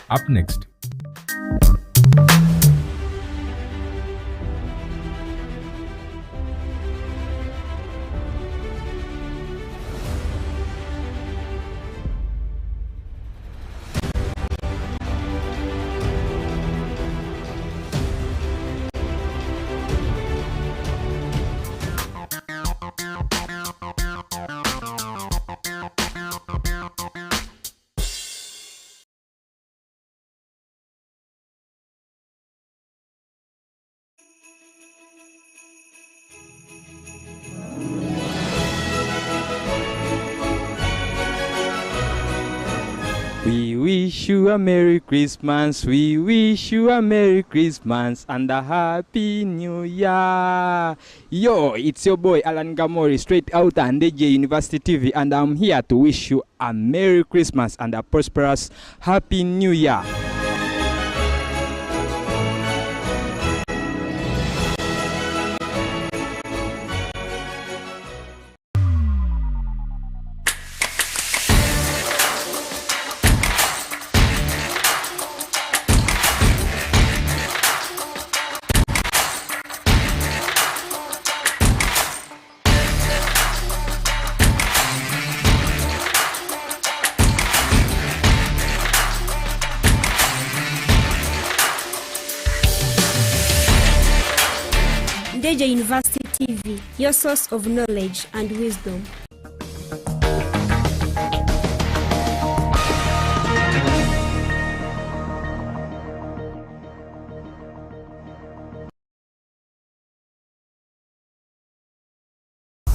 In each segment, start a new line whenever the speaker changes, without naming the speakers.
Up next.
We wish you a Merry Christmas, we wish you a Merry Christmas and a Happy New Year. Yo, it's your boy Alan Gamori, straight out of Ndejje University TV, and I'm here to wish you a Merry Christmas and a prosperous Happy New Year.
Ndejje University TV, your source of knowledge and wisdom.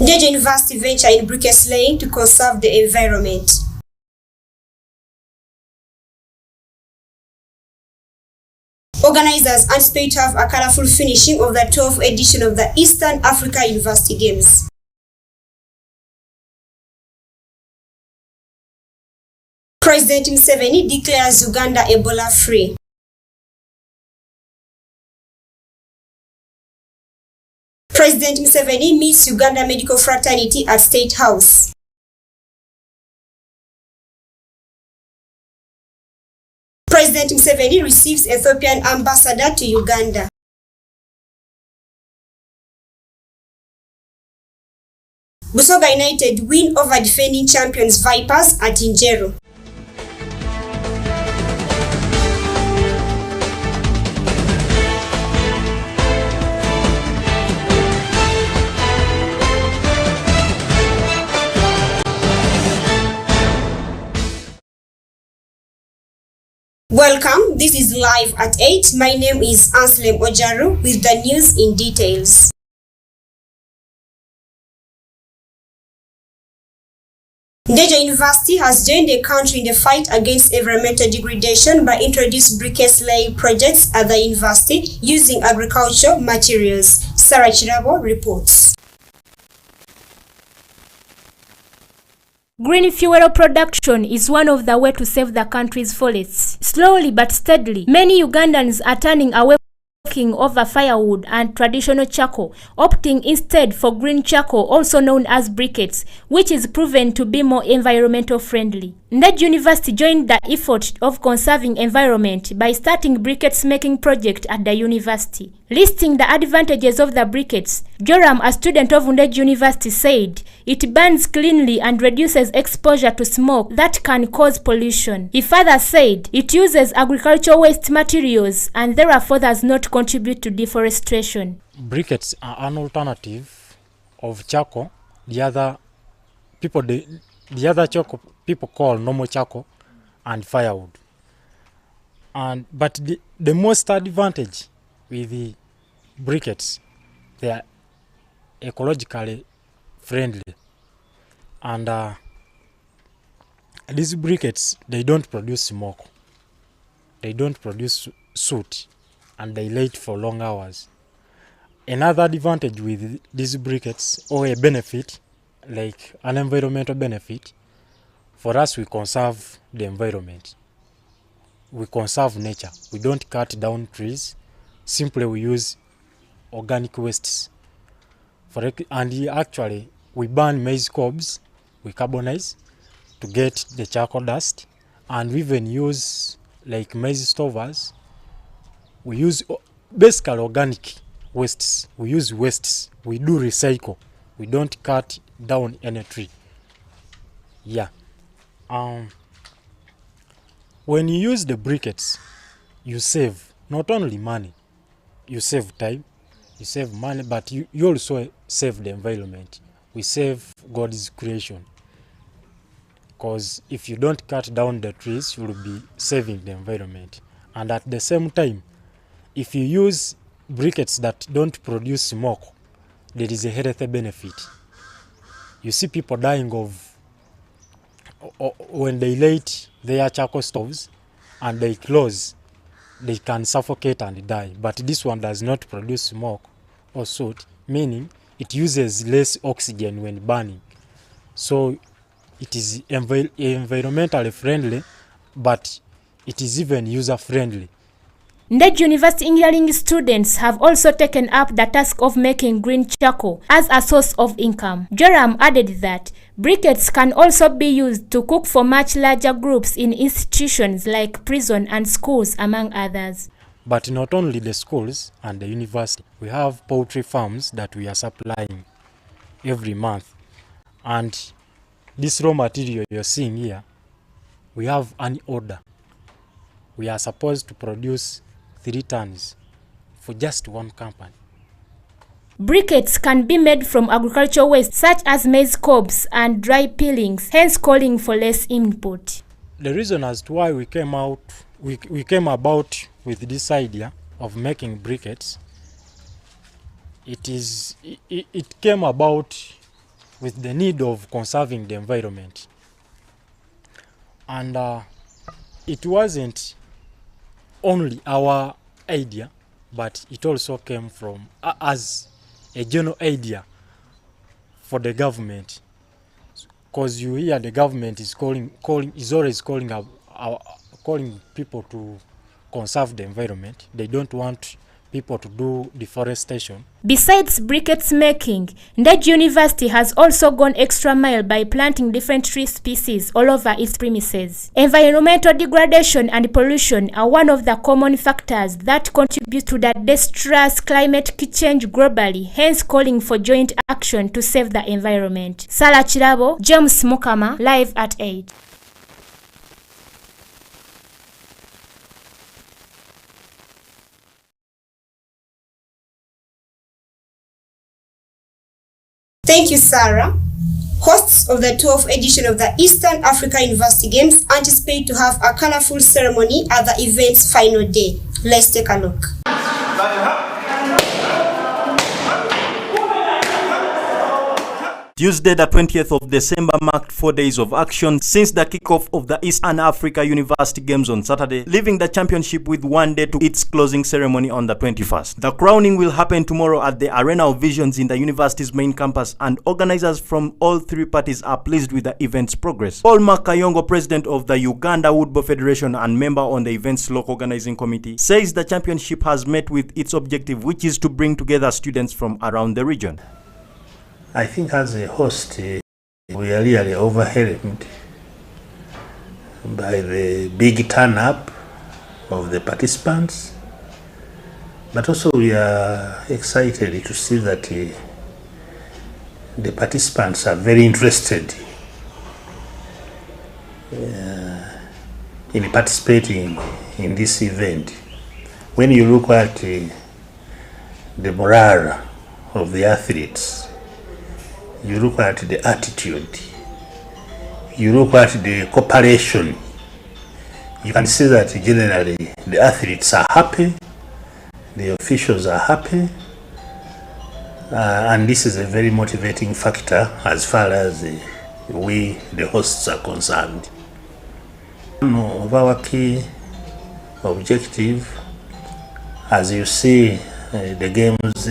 Ndejje University venture in briquette laying to conserve the environment. Organizers anticipate to have a colorful finishing of the 12th edition of the Eastern Africa University Games. President Museveni declares Uganda Ebola free. President Museveni meets Uganda medical fraternity at State House. President Museveni receives Ethiopian ambassador to Uganda. Busoga United win over defending champions Vipers at Injeru. Welcome, this is live at 8. My name is ANSLEM OJARU with the news in details. Ndejje University has joined the country in the fight against environmental degradation by introducing briquette laying projects at the university using agricultural materials. Sarah Chirabo reports.
Green fuel production is one of the ways to save the country's forests. Slowly but steadily, many Ugandans are turning away from over firewood and traditional charcoal, opting instead for green charcoal, also known as briquettes, which is proven to be more environmental friendly. Ndejje University joined the effort of conserving environment by starting briquettes making project at the university. Listing the advantages of the briquettes, Joram, a student of Ndejje University, said it burns cleanly and reduces exposure to smoke that can cause pollution. He further said it uses agricultural waste materials and therefore does not contribute to deforestation.
Briquettes are an alternative of charcoal. The other charcoal people call normal charcoal and firewood. But the most advantage with the briquettes, they are ecologically friendly, and these briquettes, they don't produce smoke, they don't produce soot, and they last for long hours. Another advantage with these briquettes, or a benefit, like an environmental benefit, for us, we conserve the environment, we conserve nature. We don't cut down trees, simply we use organic wastes. And actually, we burn maize cobs, we carbonize to get the charcoal dust, and we even use like maize stovers. We use basically organic wastes. We use wastes. We do recycle. We don't cut down any tree. Yeah. When you use the briquettes, you save not only money, you save time, you save money, but you also save the environment. We save God's creation. Because if you don't cut down the trees, you will be saving the environment. And at the same time, if you use briquettes that don't produce smoke, there is a health benefit. You see people dying of when they light their charcoal stoves and they close, they can suffocate and die. But this one does not produce smoke or soot, meaning it uses less oxygen when burning. So it is environmentally friendly, but it is even user friendly.
Ndejje University engineering students have also taken up the task of making green charcoal as a source of income. Joram added that briquettes can also be used to cook for much larger groups in institutions like prison and schools, among others.
But not only the schools and the university, we have poultry farms that we are supplying every month. And this raw material you're seeing here, we have an order. We are supposed to produce 3 tons for just one company.
Briquettes can be made from agricultural waste such as maize cobs and dry peelings, hence calling for less input.
The reason as to why we came about with this idea of making briquettes, it came about with the need of conserving the environment. And it wasn't only our idea, but it also came from as a general idea for the government. Because you hear the government is always calling people to conserve the environment. They don't want people to do deforestation.
Besides briquettes making, Ndejje University has also gone extra mile by planting different tree species all over its premises. Environmental degradation and pollution are one of the common factors that contribute to the disastrous climate change globally, hence calling for joint action to save the environment. Sarah Chirabo, James Mukama, live at 8.
Thank you, Sarah. Hosts of the 12th edition of the Eastern Africa University Games anticipate to have a colorful ceremony at the event's final day. Let's take a look.
Tuesday, the 20th of December marked 4 days of action since the kickoff of the Eastern Africa University Games on Saturday, leaving the championship with 1 day to its closing ceremony on the 21st. The crowning will happen tomorrow at the Arena of Visions in the university's main campus, and organizers from all 3 parties are pleased with the event's progress. Paul Makayongo, president of the Uganda Woodball Federation and member on the event's local organizing committee, says the championship has met with its objective, which is to bring together students from around the region.
I think as a host, we are really overwhelmed by the big turn-up of the participants, but also we are excited to see that the participants are very interested in participating in this event. When you look at the morale of the athletes, you look at the attitude, you look at the cooperation, you can see that generally the athletes are happy, the officials are happy, and this is a very motivating factor as far as we, the hosts, are concerned. One of our key objective, as you see, the games,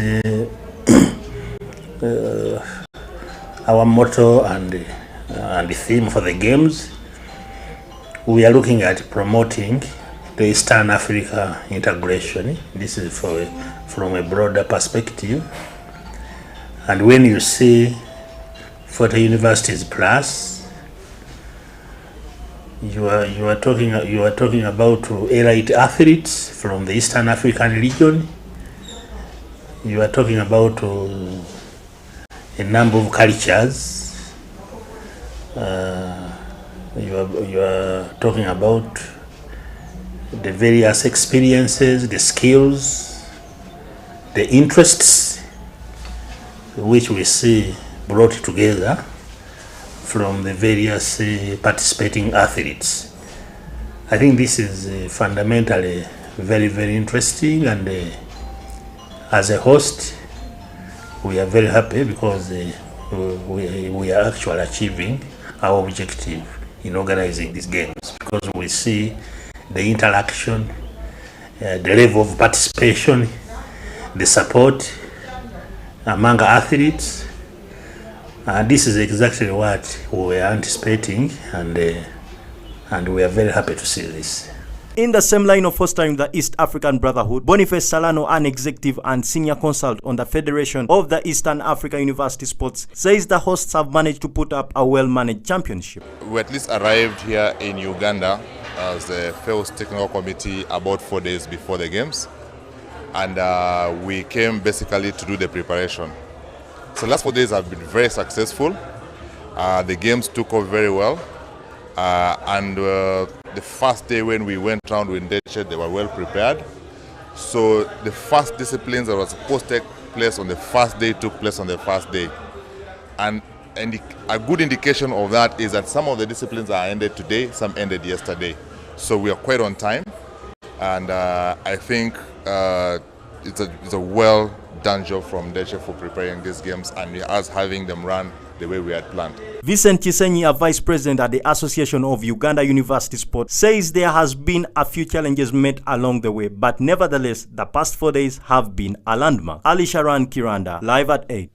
our motto and the theme for the games, we are looking at promoting the Eastern Africa integration. This is from a broader perspective. And when you see 40 universities plus, You are talking about elite athletes from the Eastern African region. You are talking about a number of cultures. You are talking about the various experiences, the skills, the interests which we see brought together from the various participating athletes. I think this is fundamentally very, very interesting, and as a host, we are very happy because we are actually achieving our objective in organizing these games, because we see the interaction, the level of participation, the support among athletes. This is exactly what we were anticipating, and we are very happy to see this.
In the same line of fostering the East African Brotherhood, Boniface Salano, an executive and senior consultant on the Federation of the Eastern Africa University Sports, says the hosts have managed to put up a well-managed championship.
We at least arrived here in Uganda as the FEOS Technical Committee about 4 days before the games, and we came basically to do the preparation. So the last 4 days have been very successful. The games took off very well, and the first day when we went around with Ndejje, they were well prepared. So the first disciplines that were supposed to take place on the first day took place on the first day. And a good indication of that is that some of the disciplines are ended today, some ended yesterday. So we are quite on time, and I think it's a well done job from Ndejje for preparing these games and us having them run the way we had planned. Vincent Chisenyi, a vice president at the Association of Uganda University Sports, says there has been a few challenges met along the way, but nevertheless, the past 4 days have been a landmark. Ali Sharan Kiranda, live at 8.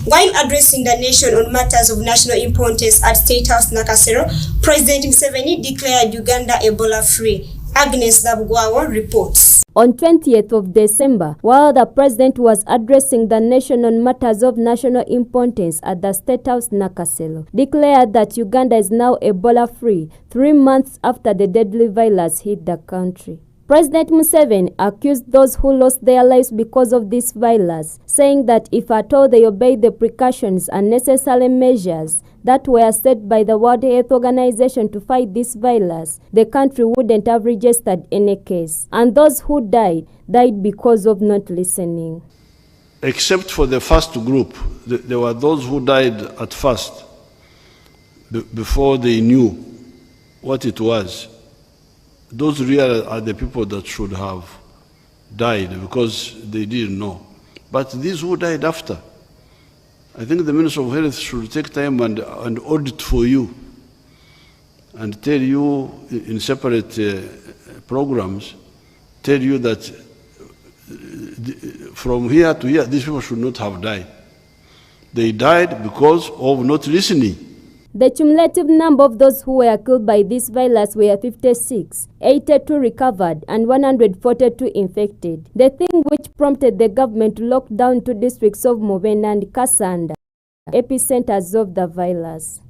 While addressing the nation on matters of national importance at State House Nakasero, President Museveni declared Uganda Ebola-free. Agnes Nabugwawo reports.
On 20th of December, while the president was addressing the nation on matters of national importance at the State House Nakasero, declared that Uganda is now Ebola-free 3 months after the deadly virus hit the country. President Museveni accused those who lost their lives because of this virus, saying that if at all they obeyed the precautions and necessary measures that were set by the World Health Organization to fight this virus, the country wouldn't have registered any case. And those who died because of not listening.
Except for the first group, there were those who died at first, before they knew what it was. Those really are the people that should have died because they didn't know. But these who died after, I think the Minister of Health should take time and audit for you and tell you in separate programs, tell you that from here to here, these people should not have died. They died because of not listening.
The cumulative number of those who were killed by this virus were 56, 82 recovered and 142 infected. The thing which prompted the government to lock down 2 districts of Mubenda and Kasanda, epicenters of the virus.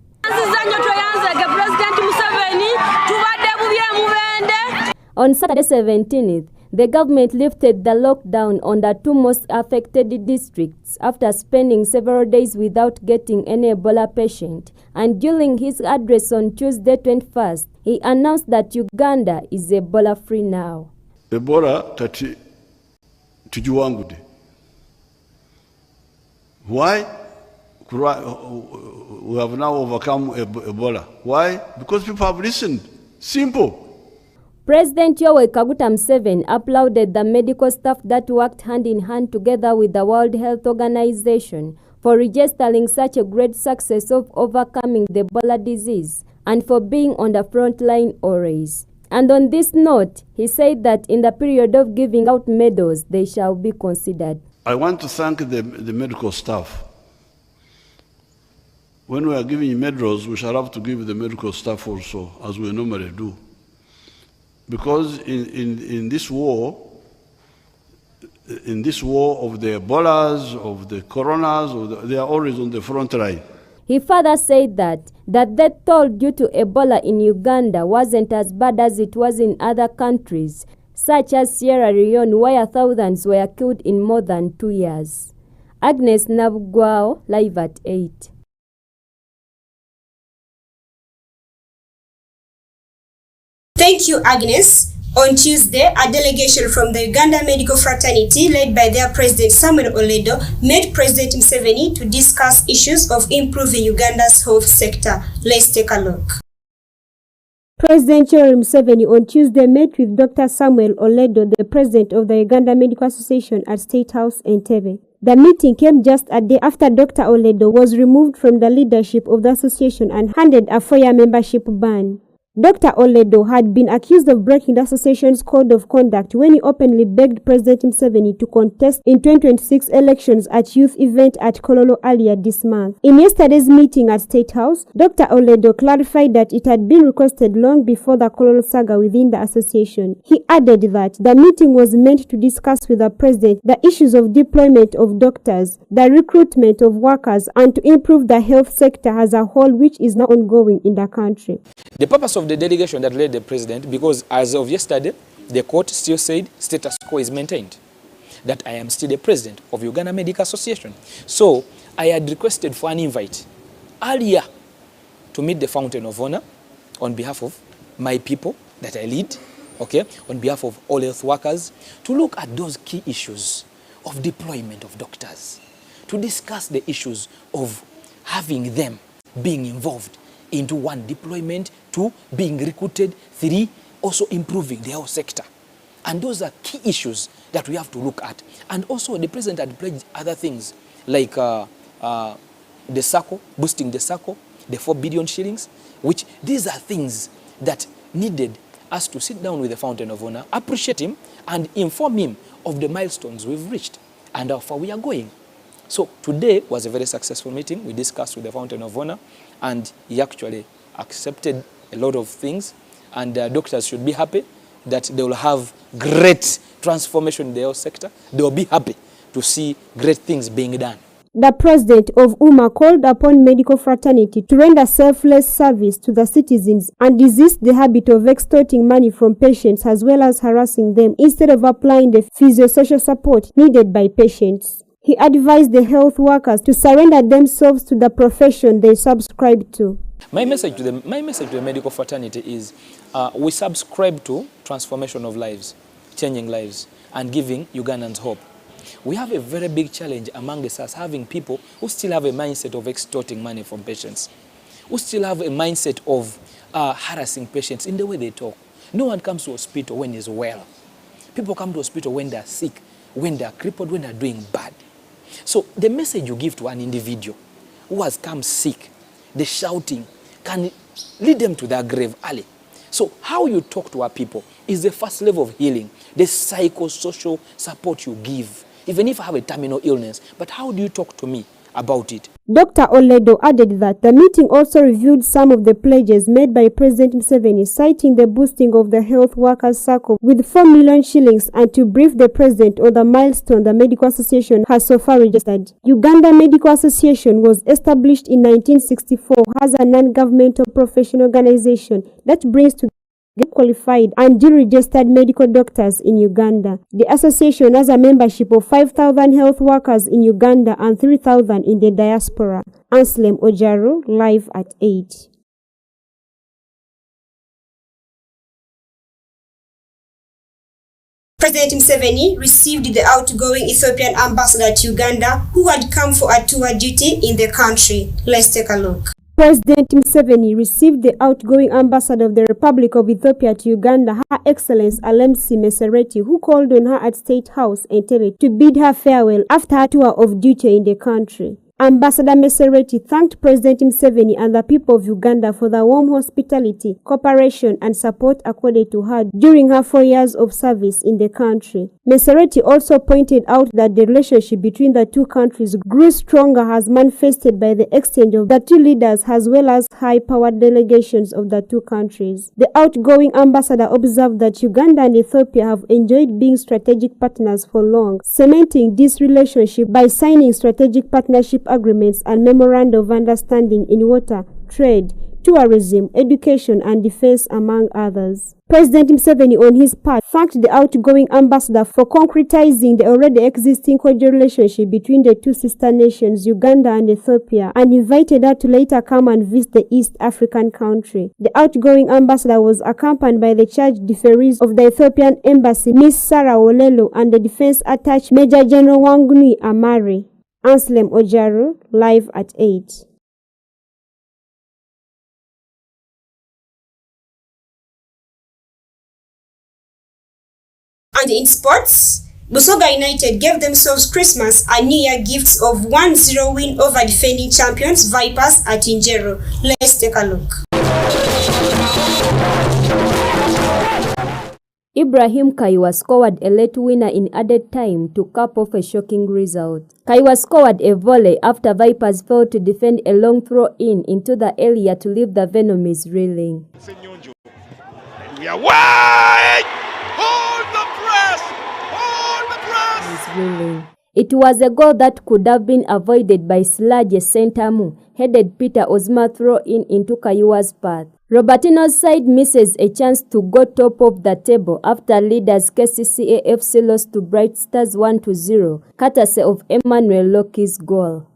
On Saturday 17th, the government lifted the lockdown on the 2 most affected districts after spending several days without getting any Ebola patient. And during his address on Tuesday 21st, he announced that Uganda is Ebola-free now.
Ebola kati tujiwangude. Why? We have now overcome Ebola. Why? Because people have listened. Simple.
President Yoweri Kaguta Museveni applauded the medical staff that worked hand in hand together with the World Health Organization for registering such a great success of overcoming the Ebola disease and for being on the front line always. And on this note, he said that in the period of giving out medals, they shall be considered.
I want to thank the medical staff. When we are giving medals, we shall have to give the medical staff also, as we normally do. Because in this war, in this war of the Ebolas, of the coronas, they are always on the front line.
He further said that the death toll due to Ebola in Uganda wasn't as bad as it was in other countries, such as Sierra Leone, where thousands were killed in more than 2 years. Agnes Nabugwao, live at 8.
Thank you, Agnes. On Tuesday, a delegation from the Uganda Medical Fraternity, led by their president Samuel Oledo, met President Museveni to discuss issues of improving Uganda's health sector. Let's take a look.
President Museveni on Tuesday met with Dr. Samuel Oledo, the president of the Uganda Medical Association, at State House, Entebbe. The meeting came just a day after Dr. Oledo was removed from the leadership of the association and handed a 4-year membership ban. Dr. Oledo had been accused of breaking the association's code of conduct when he openly begged President Museveni to contest in 2026 elections at youth event at Kololo earlier this month. In yesterday's meeting at State House, Dr. Oledo clarified that it had been requested long before the Kololo saga within the association. He added that the meeting was meant to discuss with the president the issues of deployment of doctors, the recruitment of workers, and to improve the health sector as a whole, which is now ongoing in the country.
The purpose of the delegation that led the president, because as of yesterday, the court still said status quo is maintained, that I am still the president of Uganda Medical Association. So I had requested for an invite earlier to meet the Fountain of Honor on behalf of my people that I lead, okay, on behalf of all health workers, to look at those key issues of deployment of doctors, to discuss the issues of having them being involved into 1, deployment, 2, being recruited, 3, also improving the health sector. And those are key issues that we have to look at. And also the president had pledged other things like the SACCO, boosting the SACCO, the 4 billion shillings, which these are things that needed us to sit down with the Fountain of Honor, appreciate him, and inform him of the milestones we've reached and how far we are going. So today was a very successful meeting. We discussed with the Fountain of Honor, and he actually accepted a lot of things, and doctors should be happy that they will have great transformation in the health sector. They will be happy to see great things being done.
The president of UMA called upon medical fraternity to render selfless service to the citizens and resist the habit of extorting money from patients as well as harassing them instead of applying the physiosocial support needed by patients. He advised the health workers to surrender themselves to the profession they subscribe to.
My message to the medical fraternity is we subscribe to transformation of lives, changing lives, and giving Ugandans hope. We have a very big challenge among us, having people who still have a mindset of extorting money from patients, who still have a mindset of harassing patients in the way they talk. No one comes to hospital when he's well. People come to hospital when they're sick, when they're crippled, when they're doing bad. So the message you give to an individual who has come sick, the shouting can lead them to their grave early. So how you talk to our people is the first level of healing, the psychosocial support you give. Even if I have a terminal illness, but how do you talk to me about it?
Dr. Oledo added that the meeting also reviewed some of the pledges made by President Museveni, citing the boosting of the health workers circle with 4 million shillings and to brief the president on the milestone the Medical Association has so far registered. Uganda Medical Association was established in 1964 as a non-governmental professional organization that brings together qualified and duly registered medical doctors in Uganda. The association has a membership of 5,000 health workers in Uganda and 3,000 in the diaspora. ANSLEM OJARU, live at 8.
President Museveni received the outgoing Ethiopian ambassador to Uganda, who had come for a tour duty in the country. Let's take a look.
President Museveni received the outgoing ambassador of the Republic of Ethiopia to Uganda, Her Excellency Alemsi Mesereti, who called on her at State House, Entebbe, to bid her farewell after her tour of duty in the country. Ambassador Mesereti thanked President Museveni and the people of Uganda for the warm hospitality, cooperation and support accorded to her during her 4 years of service in the country. Mesereti also pointed out that the relationship between the two countries grew stronger as manifested by the exchange of the two leaders as well as high-powered delegations of the two countries. The outgoing ambassador observed that Uganda and Ethiopia have enjoyed being strategic partners for long, cementing this relationship by signing strategic partnership agreements and memoranda of understanding in water, trade, tourism, education and defense, among others. President Museveni, on his part, thanked the outgoing ambassador for concretizing the already existing cordial relationship between the two sister nations, Uganda and Ethiopia, and invited her to later come and visit the East African country. The outgoing ambassador was accompanied by the charge d'affaires of the Ethiopian embassy, Miss Sarah Wolelo, and the defense attaché Major General Wanguni Amari. ANSLEM OJARU, live at 8.
And in sports, Busoga United gave themselves Christmas and New Year gifts of 1-0 win over defending champions Vipers at Ndejje. Let's take a look.
Ibrahim Kaiwa scored a late winner in added time to cap off a shocking result. Kaiwa scored a volley after Vipers failed to defend a long throw-in into the area to leave the Venomies reeling.
We are wide! Hold the press! Hold the press!
It was a goal that could have been avoided by Ndejje Sentamu, headed Peter Ozma throw-in into Kaiwa's path. Robertino's side misses a chance to go top of the table after leaders KCCA lost to Bright Stars 1-0, courtesy of Emmanuel Loki's goal.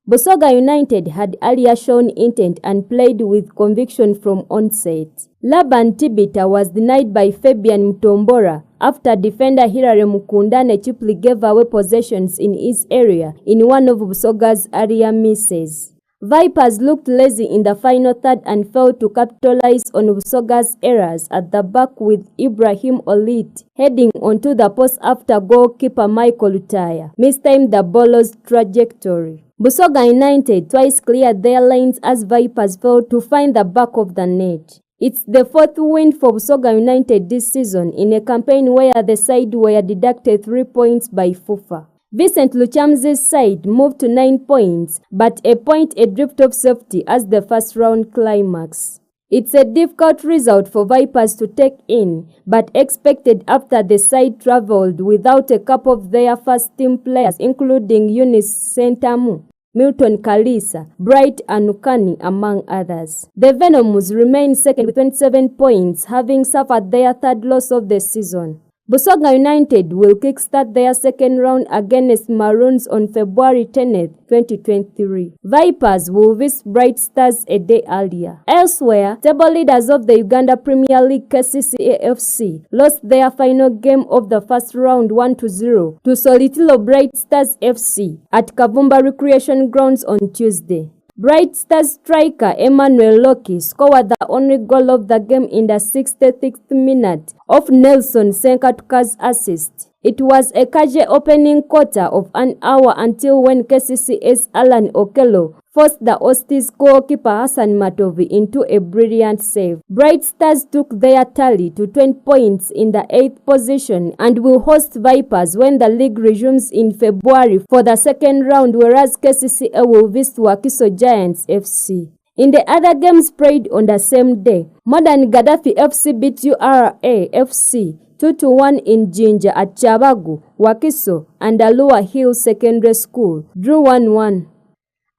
Busoga United had earlier shown intent and played with conviction from onset. Laban Tibita was denied by Fabian Mtombora after defender Hilary Mukundane cheaply gave away possessions in his area in one of Busoga's earlier misses. Vipers looked lazy in the final third and failed to capitalize on Busoga's errors at the back, with Ibrahim Olit heading onto the post after goalkeeper Michael Lutaya mistimed the ball's trajectory. Busoga United twice cleared their lines as Vipers failed to find the back of the net. It's the fourth win for Busoga United this season in a campaign where the side were deducted 3 points by FUFA. Vincent Luchamzi's side moved to 9 points, but a point adrift of safety as the first round climax. It's a difficult result for Vipers to take in, but expected after the side travelled without a couple of their first-team players, including Eunice Sentamu, Milton Kalisa, Bright Anukani, among others. The Venoms remain second with 27 points, having suffered their third loss of the season. Busoga United will kickstart their second round against Maroons on February 10, 2023. Vipers will visit Bright Stars a day earlier. Elsewhere, table leaders of the Uganda Premier League KCCA lost their final game of the first round 1-0 to Solitilo Bright Stars FC at Kavumba Recreation Grounds on Tuesday. Bright Stars striker Emmanuel Loki scored the only goal of the game in the 66th minute off Nelson Senkatuka's assist. It was a casual opening quarter of an hour until when KCCA's Alan Okello forced the Hosties goalkeeper Hassan Matovi into a brilliant save. Bright Stars took their tally to 20 points in the 8th position and will host Vipers when the league resumes in February for the second round, whereas KCCA will visit Wakiso Giants FC. In the other games played on the same day, Modern Gaddafi FC beat URA FC 2-1 in Jinja at Chabagu, Wakiso, and Alua Hill Secondary School drew 1-1.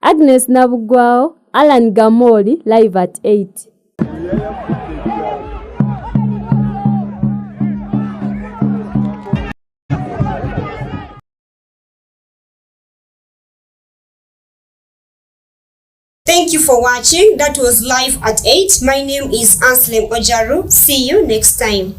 Agnes Nabugwao, Alan Gamoli, live at 8.
Thank you for watching. That was live at 8. My name is ANSLEM OJARU. See you next time.